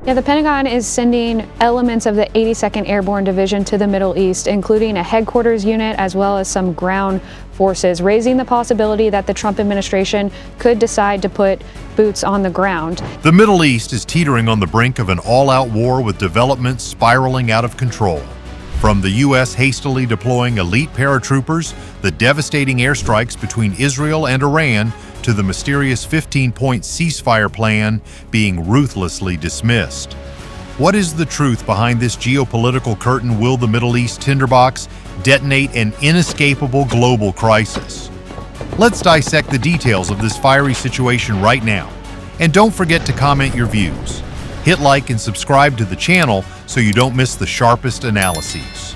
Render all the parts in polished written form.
Yeah, the Pentagon is sending elements of the 82nd Airborne Division to the Middle East, including a headquarters unit as well as some ground forces, raising the possibility that the Trump administration could decide to put boots on the ground. The Middle East is teetering on the brink of an all-out war with developments spiraling out of control. From the U.S. hastily deploying elite paratroopers, the devastating airstrikes between Israel and Iran, to the mysterious 15-point ceasefire plan being ruthlessly dismissed. What is the truth behind this geopolitical curtain? Will the Middle East tinderbox detonate an inescapable global crisis? Let's dissect the details of this fiery situation right now. And don't forget to comment your views. Hit like and subscribe to the channel so you don't miss the sharpest analyses.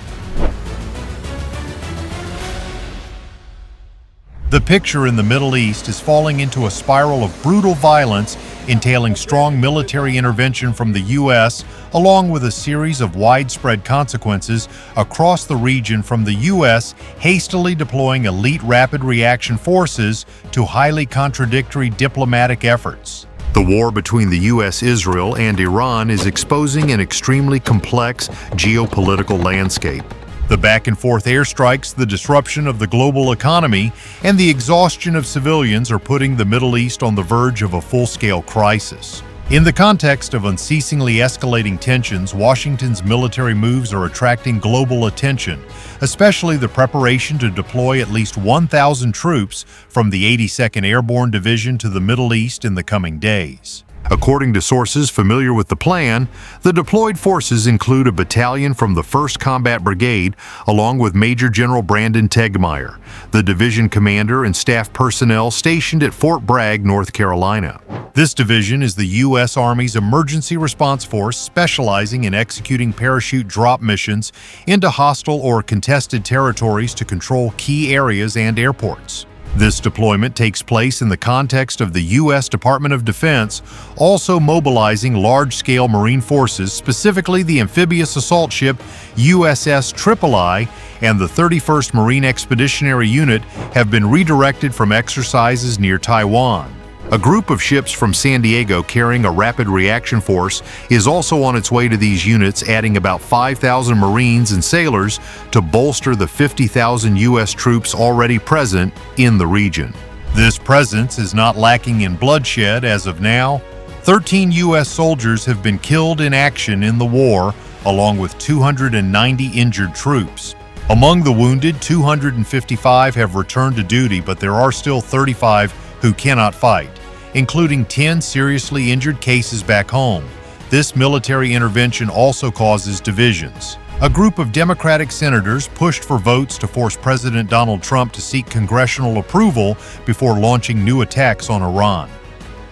The picture in the Middle East is falling into a spiral of brutal violence, entailing strong military intervention from the U.S., along with a series of widespread consequences across the region, from the U.S. hastily deploying elite rapid reaction forces to highly contradictory diplomatic efforts. The war between the U.S., Israel, and Iran is exposing an extremely complex geopolitical landscape. The back-and-forth airstrikes, the disruption of the global economy, and the exhaustion of civilians are putting the Middle East on the verge of a full-scale crisis. In the context of unceasingly escalating tensions, Washington's military moves are attracting global attention, especially the preparation to deploy at least 1,000 troops from the 82nd Airborne Division to the Middle East in the coming days. According to sources familiar with the plan, the deployed forces include a battalion from the 1st Combat Brigade, along with Major General Brandon Tegmeyer, the division commander, and staff personnel stationed at Fort Bragg, North Carolina. This division is the U.S. Army's emergency response force, specializing in executing parachute drop missions into hostile or contested territories to control key areas and airports. This deployment takes place in the context of the U.S. Department of Defense also mobilizing large-scale Marine forces, specifically the amphibious assault ship USS III and the 31st Marine Expeditionary Unit have been redirected from exercises near Taiwan. A group of ships from San Diego carrying a rapid reaction force is also on its way to these units, adding about 5,000 Marines and sailors to bolster the 50,000 U.S. troops already present in the region. This presence is not lacking in bloodshed. As of now, 13 U.S. soldiers have been killed in action in the war, along with 290 injured troops. Among the wounded, 255 have returned to duty, but there are still 35 who cannot fight, including 10 seriously injured cases back home. This military intervention also causes divisions. A group of Democratic senators pushed for votes to force President Donald Trump to seek congressional approval before launching new attacks on Iran.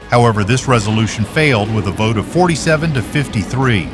However, this resolution failed with a vote of 47 to 53.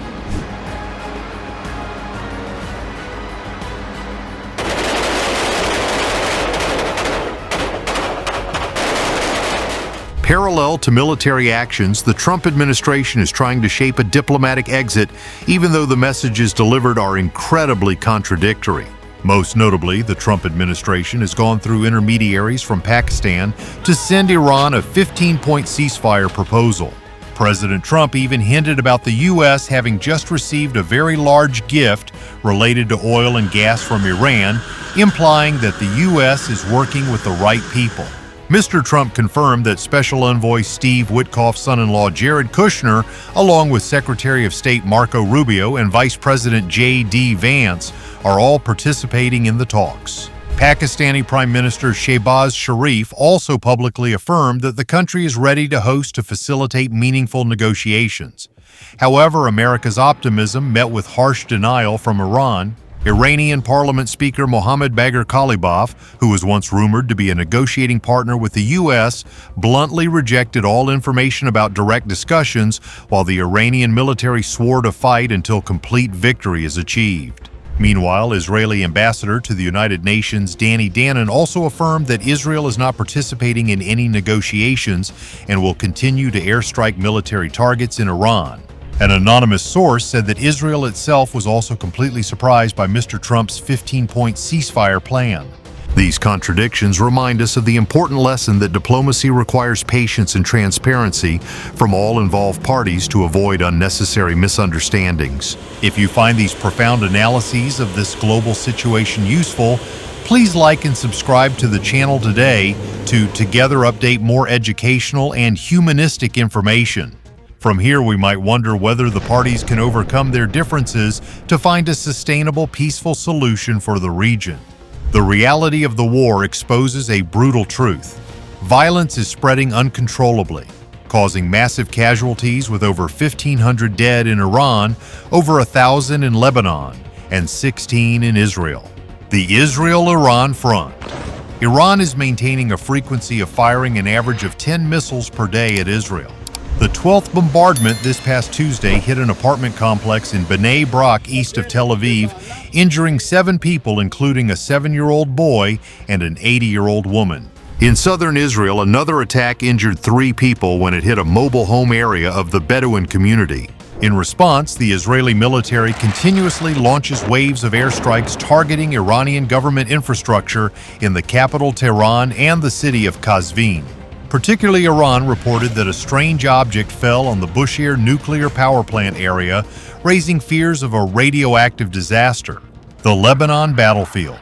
Parallel to military actions, the Trump administration is trying to shape a diplomatic exit, even though the messages delivered are incredibly contradictory. Most notably, the Trump administration has gone through intermediaries from Pakistan to send Iran a 15-point ceasefire proposal. President Trump even hinted about the U.S. having just received a very large gift related to oil and gas from Iran, implying that the U.S. is working with the right people. Mr. Trump confirmed that Special Envoy Steve Witkoff's son-in-law Jared Kushner, along with Secretary of State Marco Rubio and Vice President J.D. Vance, are all participating in the talks. Pakistani Prime Minister Shehbaz Sharif also publicly affirmed that the country is ready to host to facilitate meaningful negotiations. However, America's optimism met with harsh denial from Iran. Iranian Parliament Speaker Mohammad Bagher Ghalibaf, who was once rumored to be a negotiating partner with the U.S., bluntly rejected all information about direct discussions, while the Iranian military swore to fight until complete victory is achieved. Meanwhile, Israeli ambassador to the United Nations Danny Danon also affirmed that Israel is not participating in any negotiations and will continue to airstrike military targets in Iran. An anonymous source said that Israel itself was also completely surprised by Mr. Trump's 15-point ceasefire plan. These contradictions remind us of the important lesson that diplomacy requires patience and transparency from all involved parties to avoid unnecessary misunderstandings. If you find these profound analyses of this global situation useful, please like and subscribe to the channel today to together update more educational and humanistic information. From here, we might wonder whether the parties can overcome their differences to find a sustainable, peaceful solution for the region. The reality of the war exposes a brutal truth. Violence is spreading uncontrollably, causing massive casualties with over 1,500 dead in Iran, over 1,000 in Lebanon, and 16 in Israel. The Israel-Iran front. Iran is maintaining a frequency of firing an average of 10 missiles per day at Israel. The 12th bombardment this past Tuesday hit an apartment complex in Bnei Brak east of Tel Aviv, injuring 7 people, including a 7-year-old boy and an 80-year-old woman. In southern Israel, another attack injured 3 people when it hit a mobile home area of the Bedouin community. In response, the Israeli military continuously launches waves of airstrikes targeting Iranian government infrastructure in the capital Tehran and the city of Qazvin. Particularly, Iran reported that a strange object fell on the Bushehr nuclear power plant area, raising fears of a radioactive disaster. The Lebanon battlefield.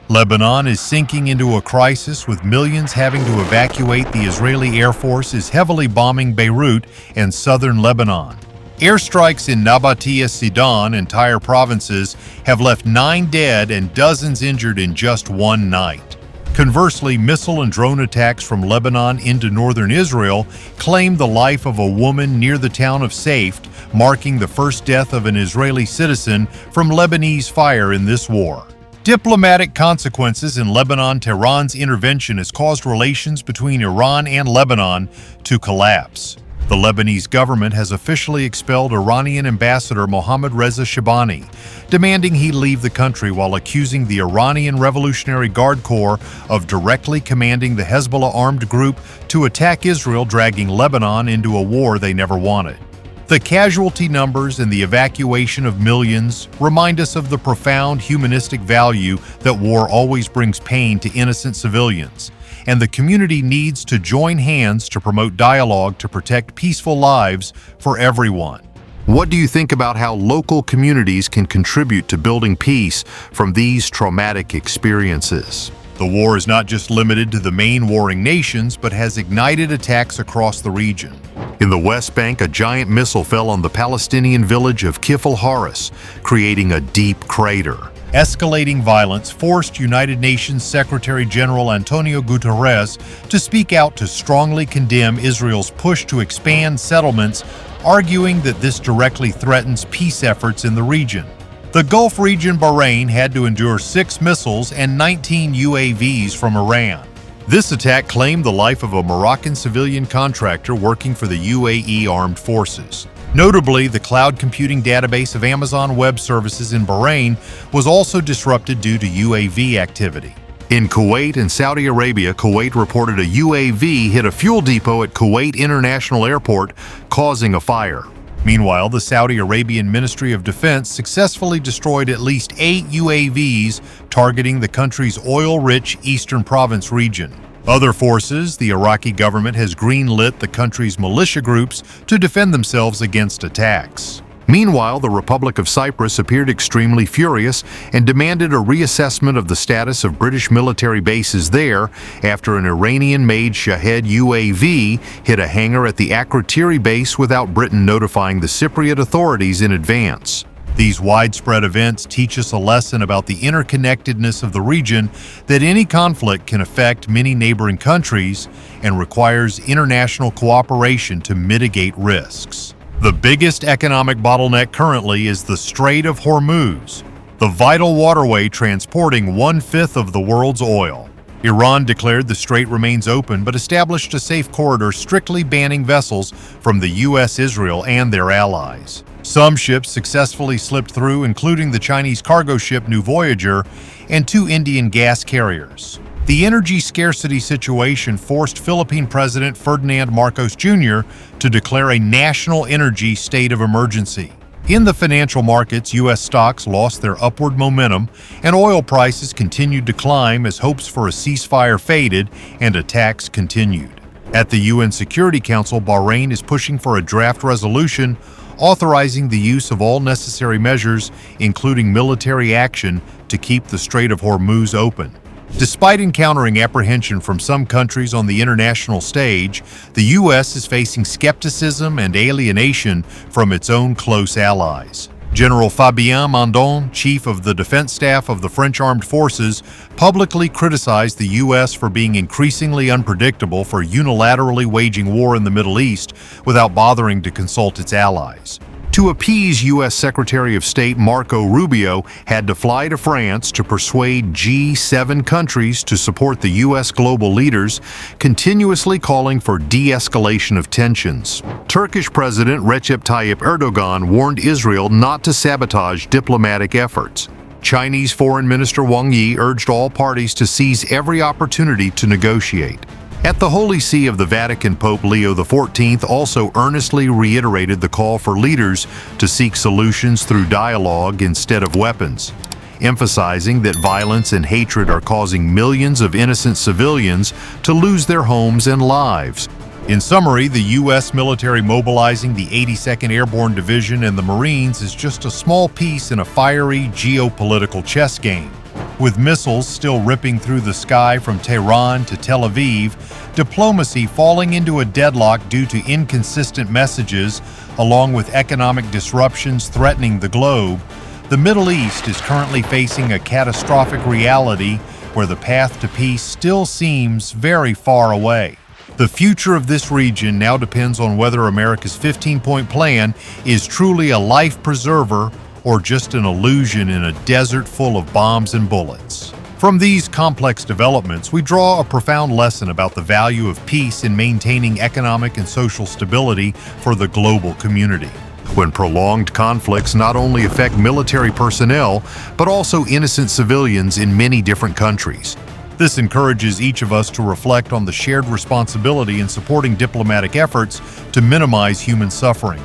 Lebanon is sinking into a crisis, with millions having to evacuate. The Israeli Air Force is heavily bombing Beirut and southern Lebanon. Airstrikes in Nabatea, Sidon, and Tyre provinces have left 9 dead and dozens injured in just one night. Conversely, missile and drone attacks from Lebanon into northern Israel claimed the life of a woman near the town of Safed, marking the first death of an Israeli citizen from Lebanese fire in this war. Diplomatic consequences in Lebanon. Tehran's intervention has caused relations between Iran and Lebanon to collapse. The Lebanese government has officially expelled Iranian ambassador Mohammad Reza Shabani, demanding he leave the country, while accusing the Iranian Revolutionary Guard Corps of directly commanding the Hezbollah armed group to attack Israel, dragging Lebanon into a war they never wanted. The casualty numbers and the evacuation of millions remind us of the profound humanistic value that war always brings pain to innocent civilians, and the community needs to join hands to promote dialogue to protect peaceful lives for everyone. What do you think about how local communities can contribute to building peace from these traumatic experiences? The war is not just limited to the main warring nations, but has ignited attacks across the region. In the West Bank, a giant missile fell on the Palestinian village of Kifl Haris, creating a deep crater. Escalating violence forced United Nations Secretary General Antonio Guterres to speak out to strongly condemn Israel's push to expand settlements, arguing that this directly threatens peace efforts in the region. The Gulf region. Bahrain had to endure 6 missiles and 19 UAVs from Iran. This attack claimed the life of a Moroccan civilian contractor working for the UAE Armed Forces. Notably, the cloud computing database of Amazon Web Services in Bahrain was also disrupted due to UAV activity. In Kuwait and Saudi Arabia, Kuwait reported a UAV hit a fuel depot at Kuwait International Airport, causing a fire. Meanwhile, the Saudi Arabian Ministry of Defense successfully destroyed at least 8 UAVs targeting the country's oil-rich eastern province region. Other forces, the Iraqi government has greenlit the country's militia groups to defend themselves against attacks. Meanwhile, the Republic of Cyprus appeared extremely furious and demanded a reassessment of the status of British military bases there after an Iranian-made Shahed UAV hit a hangar at the Akrotiri base without Britain notifying the Cypriot authorities in advance. These widespread events teach us a lesson about the interconnectedness of the region, that any conflict can affect many neighboring countries and requires international cooperation to mitigate risks. The biggest economic bottleneck currently is the Strait of Hormuz, the vital waterway transporting 1/5 of the world's oil. Iran declared the strait remains open, but established a safe corridor strictly banning vessels from the U.S., Israel, and their allies. Some ships successfully slipped through, including the Chinese cargo ship New Voyager and 2 Indian gas carriers. The energy scarcity situation forced Philippine President Ferdinand Marcos Jr. to declare a national energy state of emergency. In the financial markets, U.S. stocks lost their upward momentum, and oil prices continued to climb as hopes for a ceasefire faded and attacks continued. At the UN Security Council, Bahrain is pushing for a draft resolution authorizing the use of all necessary measures, including military action, to keep the Strait of Hormuz open. Despite encountering apprehension from some countries on the international stage, the U.S. is facing skepticism and alienation from its own close allies. General Fabien Mandon, chief of the defense staff of the French Armed Forces, publicly criticized the U.S. for being increasingly unpredictable for unilaterally waging war in the Middle East without bothering to consult its allies. To appease U.S. Secretary of State Marco Rubio had to fly to France to persuade G7 countries to support the U.S. global leaders, continuously calling for de-escalation of tensions. Turkish President Recep Tayyip Erdogan warned Israel not to sabotage diplomatic efforts. Chinese Foreign Minister Wang Yi urged all parties to seize every opportunity to negotiate. At the Holy See of the Vatican, Pope Leo XIV also earnestly reiterated the call for leaders to seek solutions through dialogue instead of weapons, emphasizing that violence and hatred are causing millions of innocent civilians to lose their homes and lives. In summary, the U.S. military mobilizing the 82nd Airborne Division and the Marines is just a small piece in a fiery geopolitical chess game. With missiles still ripping through the sky from Tehran to Tel Aviv, diplomacy falling into a deadlock due to inconsistent messages, along with economic disruptions threatening the globe, the Middle East is currently facing a catastrophic reality where the path to peace still seems very far away. The future of this region now depends on whether America's 15-point plan is truly a life preserver or just an illusion in a desert full of bombs and bullets. From these complex developments, we draw a profound lesson about the value of peace in maintaining economic and social stability for the global community. When prolonged conflicts not only affect military personnel, but also innocent civilians in many different countries. This encourages each of us to reflect on the shared responsibility in supporting diplomatic efforts to minimize human suffering.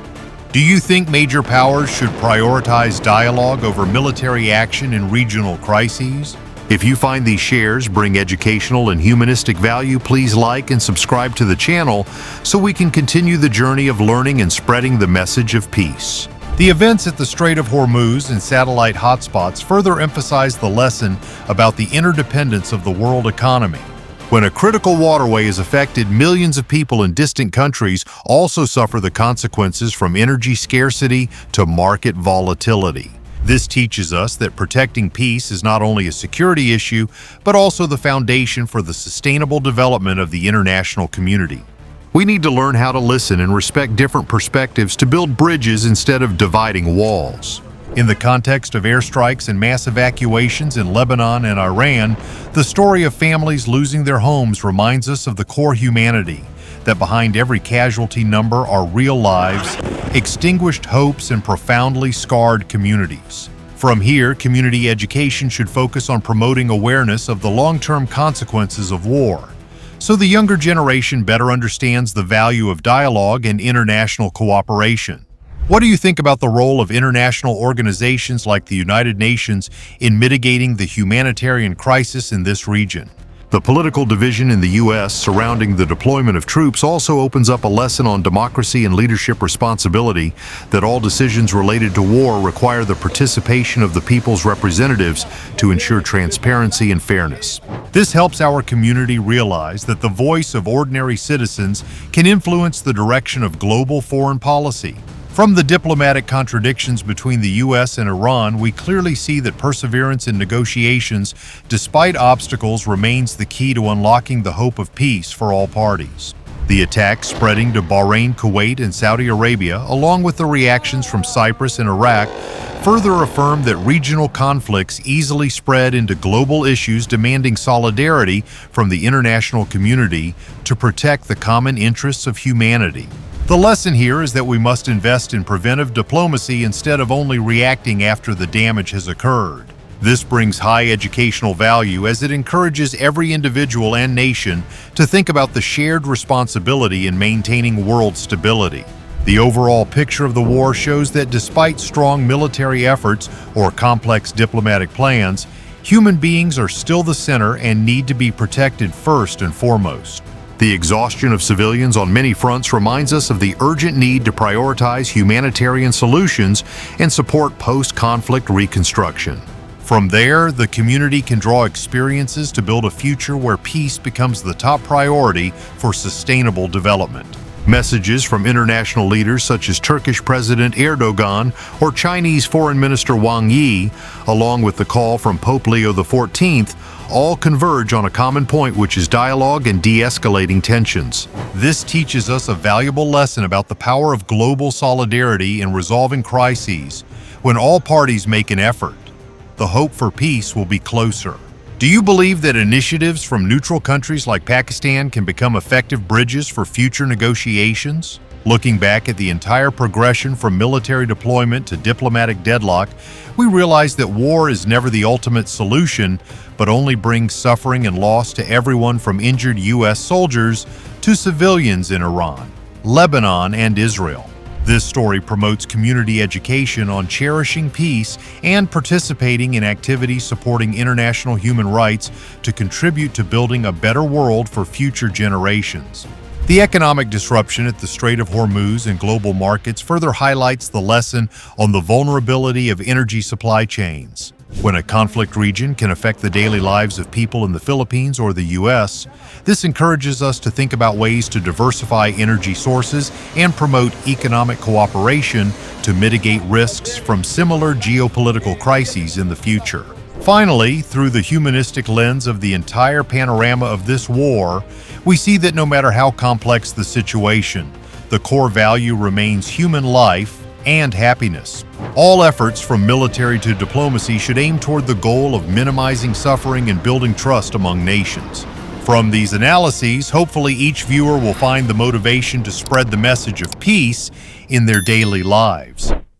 Do you think major powers should prioritize dialogue over military action in regional crises? If you find these shares bring educational and humanistic value, please like and subscribe to the channel so we can continue the journey of learning and spreading the message of peace. The events at the Strait of Hormuz and satellite hotspots further emphasize the lesson about the interdependence of the world economy. When a critical waterway is affected, millions of people in distant countries also suffer the consequences from energy scarcity to market volatility. This teaches us that protecting peace is not only a security issue, but also the foundation for the sustainable development of the international community. We need to learn how to listen and respect different perspectives to build bridges instead of dividing walls. In the context of airstrikes and mass evacuations in Lebanon and Iran, the story of families losing their homes reminds us of the core humanity, that behind every casualty number are real lives, extinguished hopes, and profoundly scarred communities. From here, community education should focus on promoting awareness of the long-term consequences of war, so the younger generation better understands the value of dialogue and international cooperation. What do you think about the role of international organizations like the United Nations in mitigating the humanitarian crisis in this region? The political division in the U.S. surrounding the deployment of troops also opens up a lesson on democracy and leadership responsibility, that all decisions related to war require the participation of the people's representatives to ensure transparency and fairness. This helps our community realize that the voice of ordinary citizens can influence the direction of global foreign policy. From the diplomatic contradictions between the U.S. and Iran, we clearly see that perseverance in negotiations, despite obstacles, remains the key to unlocking the hope of peace for all parties. The attacks spreading to Bahrain, Kuwait, and Saudi Arabia, along with the reactions from Cyprus and Iraq, further affirm that regional conflicts easily spread into global issues demanding solidarity from the international community to protect the common interests of humanity. The lesson here is that we must invest in preventive diplomacy instead of only reacting after the damage has occurred. This brings high educational value as it encourages every individual and nation to think about the shared responsibility in maintaining world stability. The overall picture of the war shows that despite strong military efforts or complex diplomatic plans, human beings are still the center and need to be protected first and foremost. The exhaustion of civilians on many fronts reminds us of the urgent need to prioritize humanitarian solutions and support post-conflict reconstruction. From there, the community can draw experiences to build a future where peace becomes the top priority for sustainable development. Messages from international leaders such as Turkish President Erdogan or Chinese Foreign Minister Wang Yi, along with the call from Pope Leo XIV, all converge on a common point, which is dialogue and de-escalating tensions. This teaches us a valuable lesson about the power of global solidarity in resolving crises. When all parties make an effort, the hope for peace will be closer. Do you believe that initiatives from neutral countries like Pakistan can become effective bridges for future negotiations? Looking back at the entire progression from military deployment to diplomatic deadlock, we realize that war is never the ultimate solution, but only brings suffering and loss to everyone from injured U.S. soldiers to civilians in Iran, Lebanon, and Israel. This story promotes community education on cherishing peace and participating in activities supporting international human rights to contribute to building a better world for future generations. The economic disruption at the Strait of Hormuz and global markets further highlights the lesson on the vulnerability of energy supply chains. When a conflict region can affect the daily lives of people in the Philippines or the U.S., this encourages us to think about ways to diversify energy sources and promote economic cooperation to mitigate risks from similar geopolitical crises in the future. Finally, through the humanistic lens of the entire panorama of this war, we see that no matter how complex the situation, the core value remains human life and happiness. All efforts from military to diplomacy should aim toward the goal of minimizing suffering and building trust among nations. From these analyses, hopefully each viewer will find the motivation to spread the message of peace in their daily lives.